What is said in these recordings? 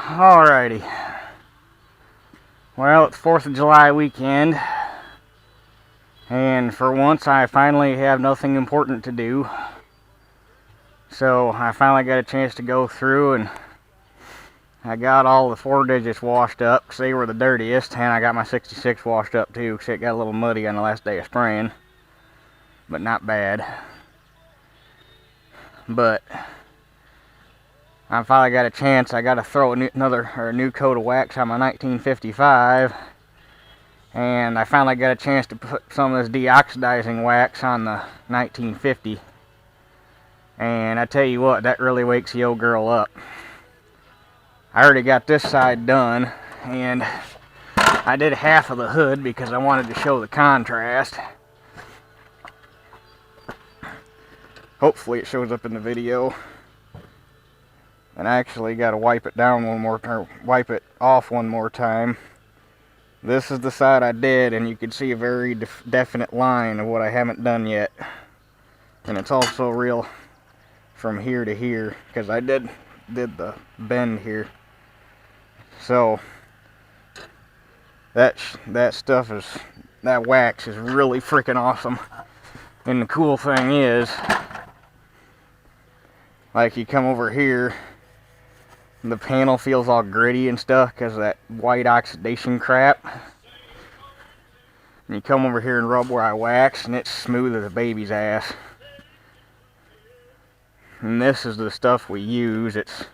Alrighty. Well, it's 4th of July weekend, and for once I finally have nothing important to do. So I finally got a chance to go through, and I got all the 4 digits washed up because they were the dirtiest, and I got my 66 washed up too because it got a little muddy on the last day of spraying, but not bad. But I finally got a chance. I got to throw a new coat of wax on my 1955, and I finally got a chance to put some of this deoxidizing wax on the 1950. And I tell you what, that really wakes the old girl up. I already got this side done, and I did half of the hood because I wanted to show the contrast. Hopefully it shows up in the video. And I actually got to wipe it down one more time, wipe it off one more time. This is the side I did, and you can see a very definite line of what I haven't done yet. And it's also real from here to here, because I did the bend here. So that wax is really freaking awesome. And the cool thing is, like, you come over here, the panel feels all gritty and stuff because of that white oxidation crap. And you come over here and rub where I wax, and it's smooth as a baby's ass. And this is the stuff we use. It's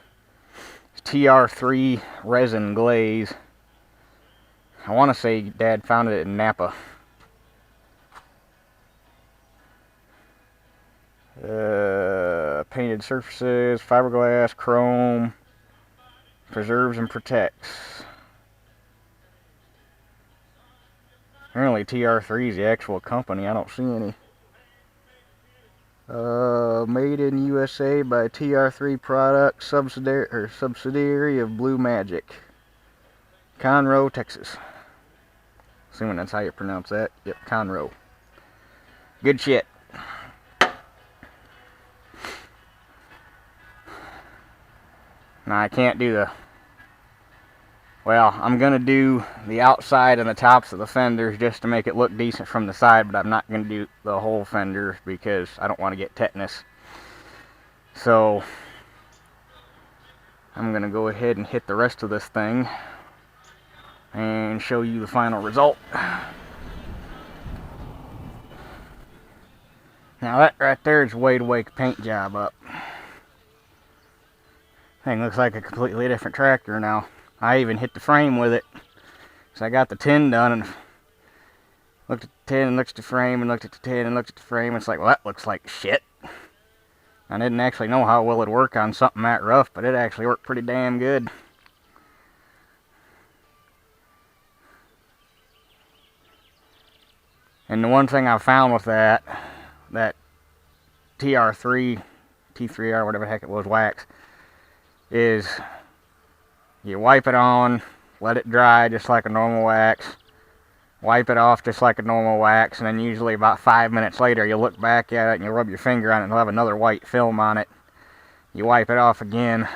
TR3 resin glaze. I want to say Dad found it in Napa. Painted surfaces, fiberglass, chrome, preserves and protects. Apparently TR3 is the actual company. I don't see any. Made in USA by TR3 Products, subsidiary of Blue Magic, Conroe, Texas. Assuming that's how you pronounce that. Yep, Conroe. Good shit. Now I can't do the... Well, I'm going to do the outside and the tops of the fenders just to make it look decent from the side, but I'm not going to do the whole fenders because I don't want to get tetanus. So I'm going to go ahead and hit the rest of this thing and show you the final result. Now that right there is a way to wake a paint job up. Thing looks like a completely different tractor now. I even hit the frame with it. So I got the tin done and looked at the tin and looked at the frame and looked at the tin and looked at the frame. It's like, well, that looks like shit. I didn't actually know how well it'd work on something that rough, but it actually worked pretty damn good. And the one thing I found with that TR3, T3R, whatever the heck it was, wax, is you wipe it on, let it dry just like a normal wax, wipe it off just like a normal wax, and then usually about 5 minutes later you look back at it and you rub your finger on it and it'll have another white film on it. You wipe it off again,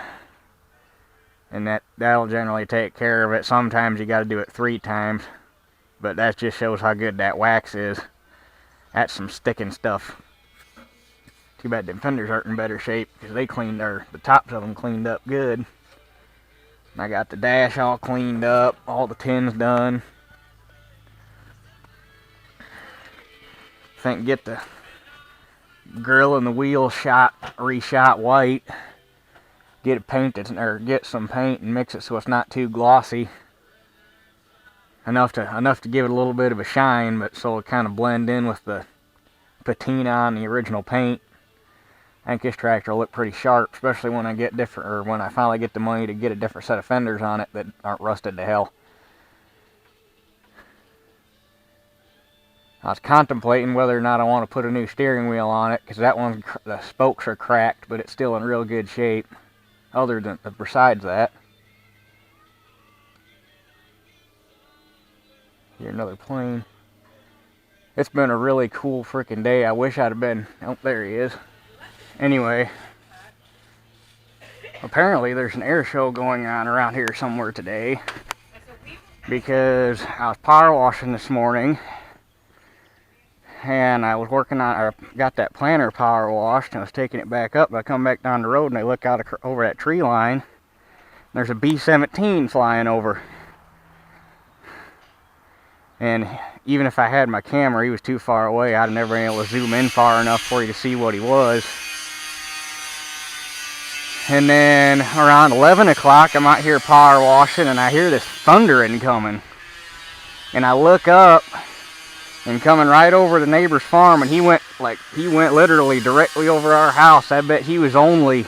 and that'll generally take care of it. Sometimes you got to do it 3 times, but that just shows how good that wax is. That's some sticking stuff. Too bad the fenders aren't in better shape because they cleaned the tops of them cleaned up good. I got the dash all cleaned up, all the tins done. I think get the grill and the wheel reshot white. Get it painted, or get some paint and mix it so it's not too glossy. Enough to give it a little bit of a shine, but so it kind of blend in with the patina on the original paint. I think this tractor will look pretty sharp, especially when when I finally get the money to get a different set of fenders on it that aren't rusted to hell. I was contemplating whether or not I want to put a new steering wheel on it, because that one, the spokes are cracked, but it's still in real good shape. Besides that. Here's another plane. It's been a really cool freaking day. I wish I'd have been... Oh, there he is. Anyway, Apparently there's an air show going on around here somewhere today, because I was power washing this morning and I was working on, I got that planter power washed and I was taking it back up, but I come back down the road and I look out over that tree line and there's a B-17 flying over. And even if I had my camera, he was too far away. I'd never been able to zoom in far enough for you to see what he was. And then around 11 o'clock, I'm out here power washing and I hear this thundering coming. And I look up and coming right over the neighbor's farm, and he went literally directly over our house. I bet he was only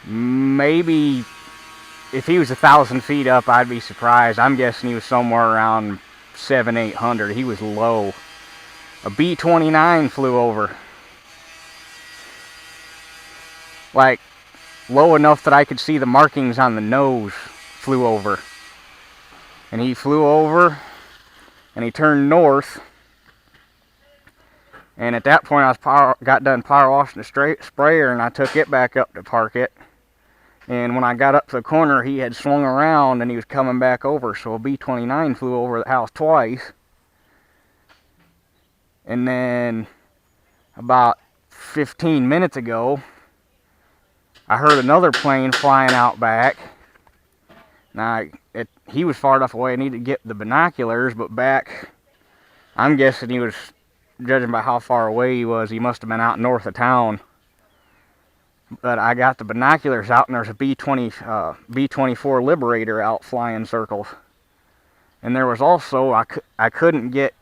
maybe, if he was 1,000 feet up, I'd be surprised. I'm guessing he was somewhere around 700-800. He was low. A B-29 flew over. Like, low enough that I could see the markings on the nose. Flew over. And he flew over, and he turned north. And at that point, got done power washing the sprayer, and I took it back up to park it. And when I got up to the corner, he had swung around, and he was coming back over. So a B-29 flew over the house twice. And then about 15 minutes ago, I heard another plane flying out back. Now, he was far enough away I needed to get the binoculars, but back, I'm guessing he was, judging by how far away he was, he must have been out north of town. But I got the binoculars out, and there's a B-24 Liberator out flying circles. And there was also, I couldn't get,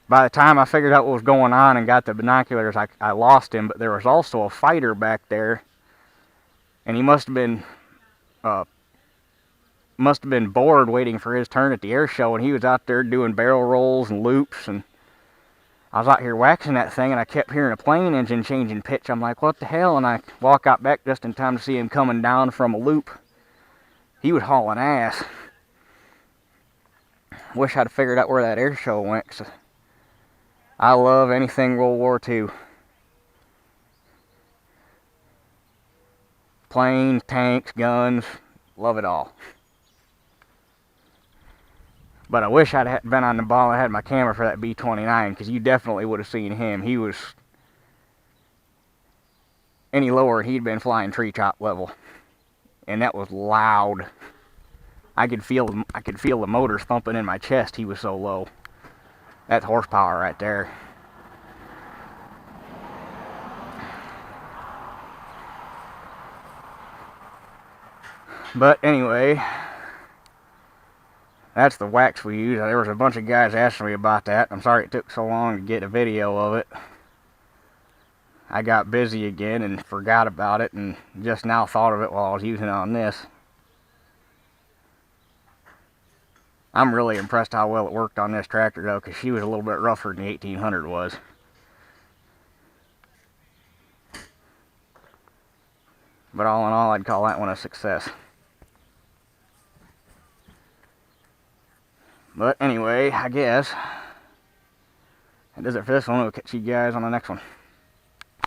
by the time I figured out what was going on and got the binoculars, I lost him, but there was also a fighter back there. And he must have been bored waiting for his turn at the air show, and he was out there doing barrel rolls and loops, and I was out here waxing that thing, and I kept hearing a plane engine changing pitch. I'm like, what the hell? And I walk out back just in time to see him coming down from a loop. He was hauling ass. Wish I'd figured out where that air show went, 'cause I love anything World War II. Planes, tanks, guns, love it all. But I wish I'd been on the ball and had my camera for that B-29, because you definitely would have seen him. He was, any lower, he'd been flying tree top level. And that was loud. I could feel the motors thumping in my chest. He was so low. That's horsepower right there. But anyway, that's the wax we use. There was a bunch of guys asking me about that. I'm sorry it took so long to get a video of it. I got busy again and forgot about it, and just now thought of it while I was using it on this. I'm really impressed how well it worked on this tractor though, because she was a little bit rougher than the 1800 was. But all in all, I'd call that one a success. But anyway, I guess that does it for this one. We'll catch you guys on the next one.